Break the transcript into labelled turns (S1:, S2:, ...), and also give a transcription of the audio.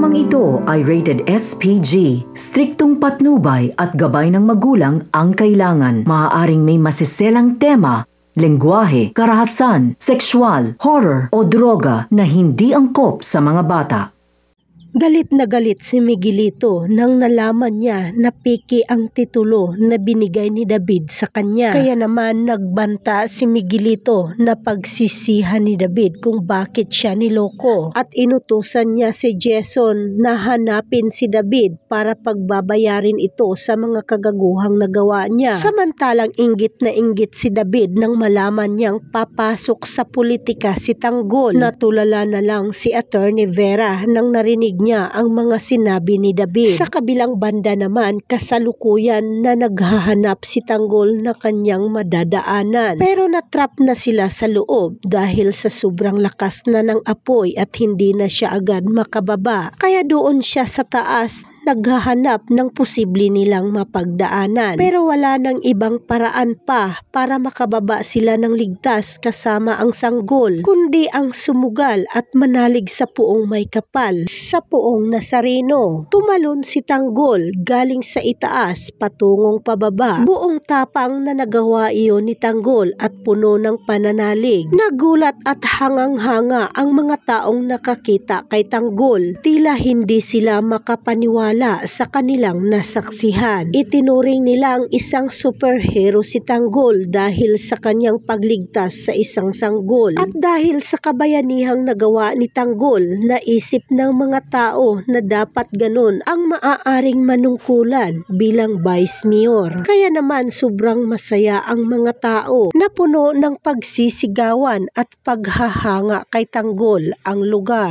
S1: Programang ito ay rated SPG. Striktong patnubay at gabay ng magulang ang kailangan. Maaaring may masiselang tema, lengguwahe, karahasan, sexual, horror o droga na hindi angkop sa mga bata.
S2: Galit na galit si Miguelito nang nalaman niya na piki ang titulo na binigay ni David sa kanya. Kaya naman nagbanta si Miguelito na pagsisihan ni David kung bakit siya niloko. At inutusan niya si Jason na hanapin si David para pagbabayarin ito sa mga kagaguhang nagawa niya. Samantalang inggit na inggit si David nang malaman niyang papasok sa politika si Tanggol. Natulala na lang si Attorney Vera nang narinig niya ang mga sinabi ni David. Sa kabilang banda naman, kasalukuyan na naghahanap si Tanggol na kanyang madadaanan. Pero natrap na sila sa loob dahil sa sobrang lakas na ng apoy at hindi na siya agad makababa. Kaya doon siya sa taas naghahanap ng posible nilang mapagdaanan. Pero wala nang ibang paraan pa para makababa sila ng ligtas kasama ang sanggol, kundi ang sumugal at manalig sa puong may kapal, sa puong Nazareno. Tumalon si Tanggol galing sa itaas patungong pababa. Buong tapang na nagawa iyon ni Tanggol at puno ng pananalig. Nagulat at hangang-hanga ang mga taong nakakita kay Tanggol. Tila hindi sila makapaniwala sa kanilang nasaksihan. Itinuring nilang isang superhero si Tanggol dahil sa kanyang pagligtas sa isang sanggol. At dahil sa kabayanihang nagawa ni Tanggol, naisip ng mga tao na dapat ganun ang maaaring manungkulan bilang Vice Mayor. Kaya naman sobrang masaya ang mga tao na puno ng pagsisigawan at paghahanga kay Tanggol ang lugar.